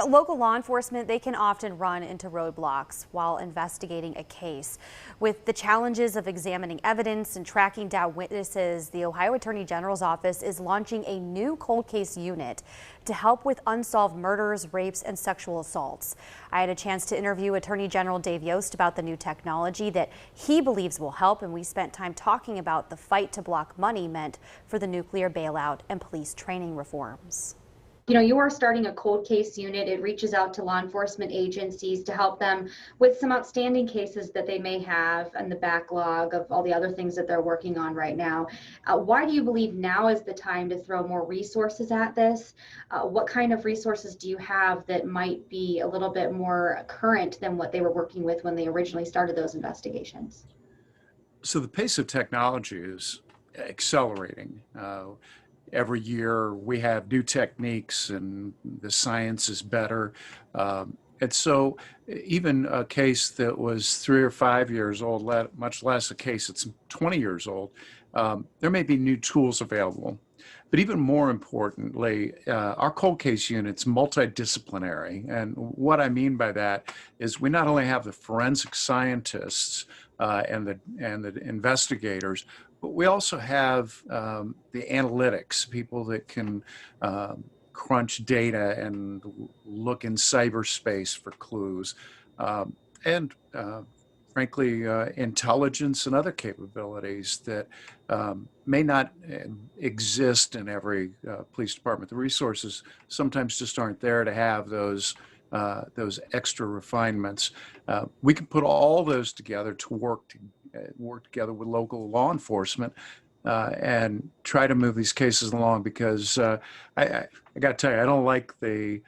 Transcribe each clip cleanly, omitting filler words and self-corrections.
Local law enforcement, they can often run into roadblocks while investigating a case. With the challenges of examining evidence and tracking down witnesses, the Ohio Attorney General's office is launching a new cold case unit to help with unsolved murders, rapes, and sexual assaults. I had a chance to interview Attorney General Dave Yost about the new technology that he believes will help, and we spent time talking about the fight to block money meant for the nuclear bailout and police training reforms. You are starting a cold case unit. It reaches out to law enforcement agencies to help them with some outstanding cases that they may have and the backlog of all the other things that they're working on right now. Why do you believe now is the time to throw more resources at this? What kind of resources do you have that might be a little bit more current than what they were working with when they originally started those investigations? So the pace of technology is accelerating. Every year we have new techniques and the science is better. And so even a case that was 3 or 5 years old, much less a case that's 20 years old, there may be new tools available. But even more importantly, our cold case unit's multidisciplinary. And what I mean by that is we not only have the forensic scientists and the investigators, but we also have the analytics, people that can crunch data and look in cyberspace for clues, and frankly, intelligence and other capabilities that may not exist in every police department. The resources sometimes just aren't there to have those extra refinements. We can put all those together to work together with local law enforcement and try to move these cases along, because I got to tell you, I don't like the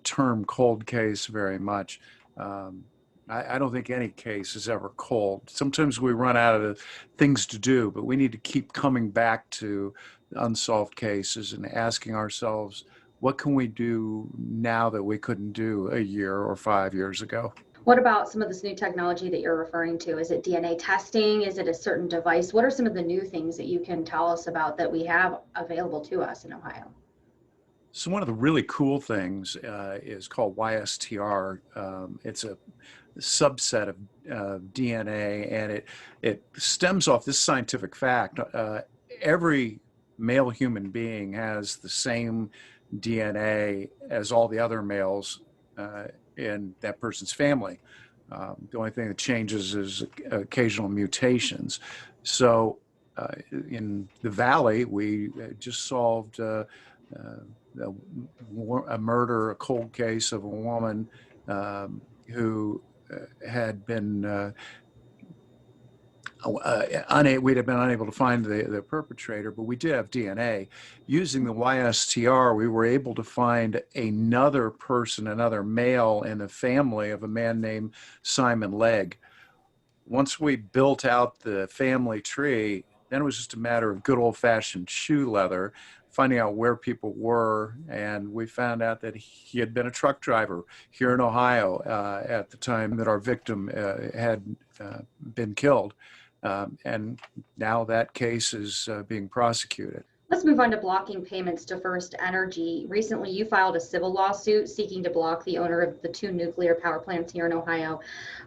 term cold case very much. I don't think any case is ever cold. Sometimes we run out of things to do, but we need to keep coming back to unsolved cases and asking ourselves, what can we do now that we couldn't do a year or 5 years ago? What about some of this new technology that you're referring to? Is it DNA testing? Is it a certain device? What are some of the new things that you can tell us about that we have available to us in Ohio? So one of the really cool things is called YSTR. It's a subset of DNA, and it stems off this scientific fact. Every male human being has the same DNA as all the other males in that person's family. The only thing that changes is occasional mutations. So in the Valley, we just solved a murder, a cold case of a woman who had been we'd have been unable to find the perpetrator, but we did have DNA. Using the YSTR, we were able to find another person, another male in the family of a man named Simon Legg. Once we built out the family tree, then it was just a matter of good old-fashioned shoe leather, finding out where people were, and we found out that he had been a truck driver here in Ohio at the time that our victim had been killed. And now that case is being prosecuted. Let's move on to blocking payments to First Energy. Recently, you filed a civil lawsuit seeking to block the owner of the 2 nuclear power plants here in Ohio.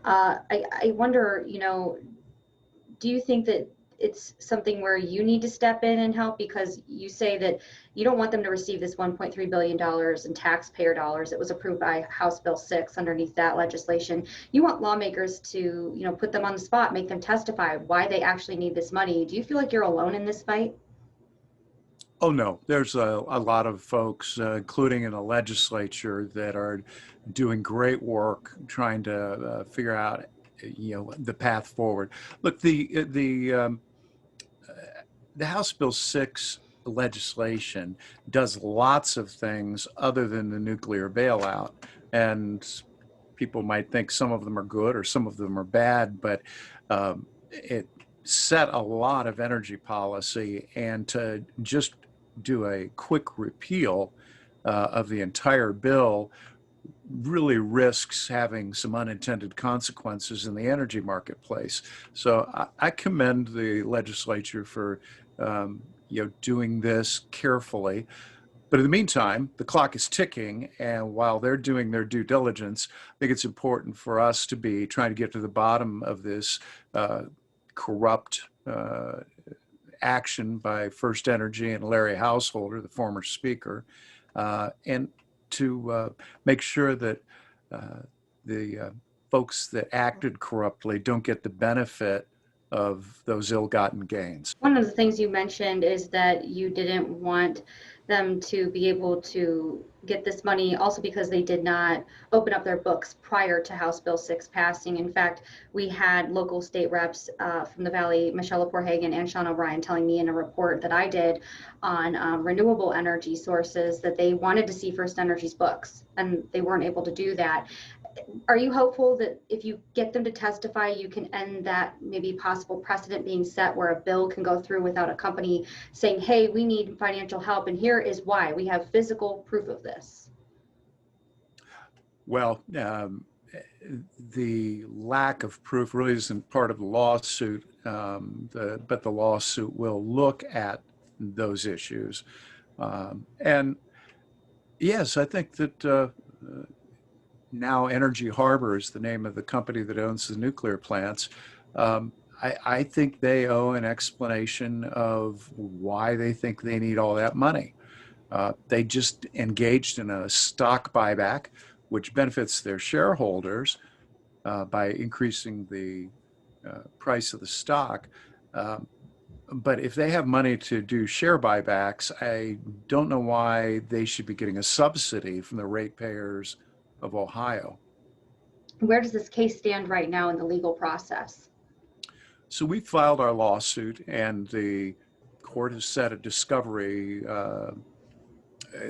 I wonder, do you think that it's something where you need to step in and help? Because you say that you don't want them to receive this $1.3 billion in taxpayer dollars. It was approved by House Bill 6 underneath that legislation. You want lawmakers to, put them on the spot, make them testify why they actually need this money. Do you feel like you're alone in this fight? Oh, no, there's a lot of folks, including in the legislature, that are doing great work trying to figure out, the path forward. Look, the House Bill 6 legislation does lots of things other than the nuclear bailout. And people might think some of them are good or some of them are bad, but it set a lot of energy policy, and to just do a quick repeal of the entire bill really risks having some unintended consequences in the energy marketplace. So I commend the legislature for doing this carefully. But in the meantime, the clock is ticking, and while they're doing their due diligence, I think it's important for us to be trying to get to the bottom of this corrupt action by First Energy and Larry Householder, the former speaker, and to make sure that the folks that acted corruptly don't get the benefit of those ill-gotten gains. One of the things you mentioned is that you didn't want them to be able to get this money also because they did not open up their books prior to House Bill 6 passing. In fact, we had local state reps from the Valley, Michelle Lepore-Hagan and Sean O'Brien, telling me in a report that I did on renewable energy sources that they wanted to see First Energy's books, and they weren't able to do that. Are you hopeful that if you get them to testify, you can end that maybe possible precedent being set where a bill can go through without a company saying, hey, we need financial help, and here is why. We have physical proof of this? Well, the lack of proof really isn't part of the lawsuit, but the lawsuit will look at those issues. And yes, I think that now Energy Harbor is the name of the company that owns the nuclear plants. I think they owe an explanation of why they think they need all that money. They just engaged in a stock buyback, which benefits their shareholders by increasing the price of the stock. But if they have money to do share buybacks, I don't know why they should be getting a subsidy from the ratepayers of Ohio. Where does this case stand right now in the legal process? So we filed our lawsuit, and the court has set a discovery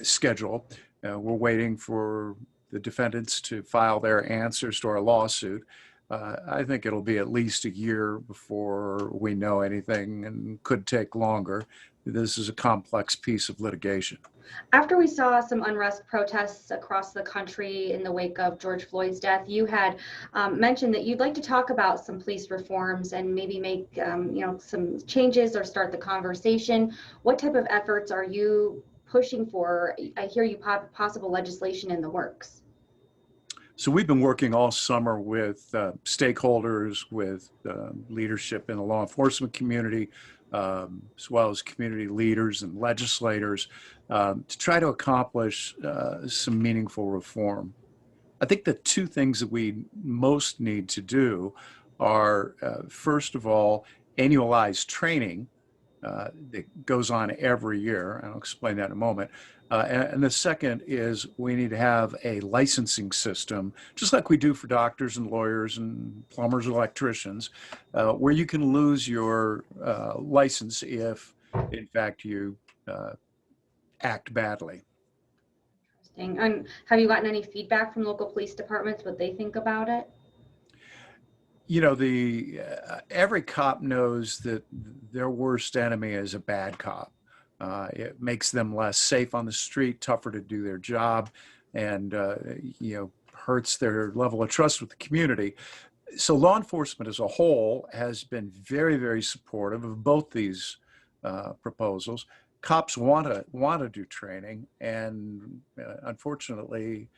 schedule. We're waiting for the defendants to file their answers to our lawsuit. I think it'll be at least a year before we know anything, and could take longer. This is a complex piece of litigation. After we saw some unrest protests across the country in the wake of George Floyd's death, you had mentioned that you'd like to talk about some police reforms and maybe make some changes or start the conversation. What type of efforts are you pushing for? I hear you possible legislation in the works. So we've been working all summer with stakeholders, with leadership in the law enforcement community, as well as community leaders and legislators, to try to accomplish some meaningful reform. I think the two things that we most need to do are, first of all, annualized training that goes on every year. I'll explain that in a moment. And the second is we need to have a licensing system, just like we do for doctors and lawyers and plumbers and electricians, where you can lose your license if, in fact, you act badly. Interesting. And have you gotten any feedback from local police departments, what they think about it? You know, every cop knows that their worst enemy is a bad cop. It makes them less safe on the street, tougher to do their job, and hurts their level of trust with the community. So law enforcement as a whole has been very, very supportive of both these proposals. Cops want to do training, and unfortunately,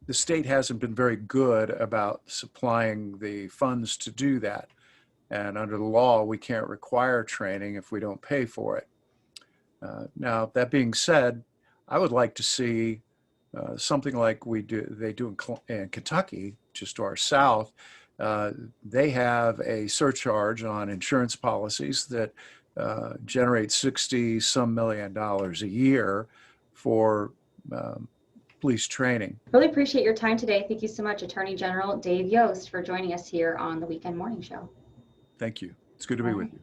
the state hasn't been very good about supplying the funds to do that. And under the law, we can't require training if we don't pay for it. Now, that being said, I would like to see something like they do in Kentucky, just to our south. They have a surcharge on insurance policies that generate $60-some million a year for police training. Really appreciate your time today. Thank you so much, Attorney General Dave Yost, for joining us here on the Weekend Morning Show. Thank you. It's good to be with you.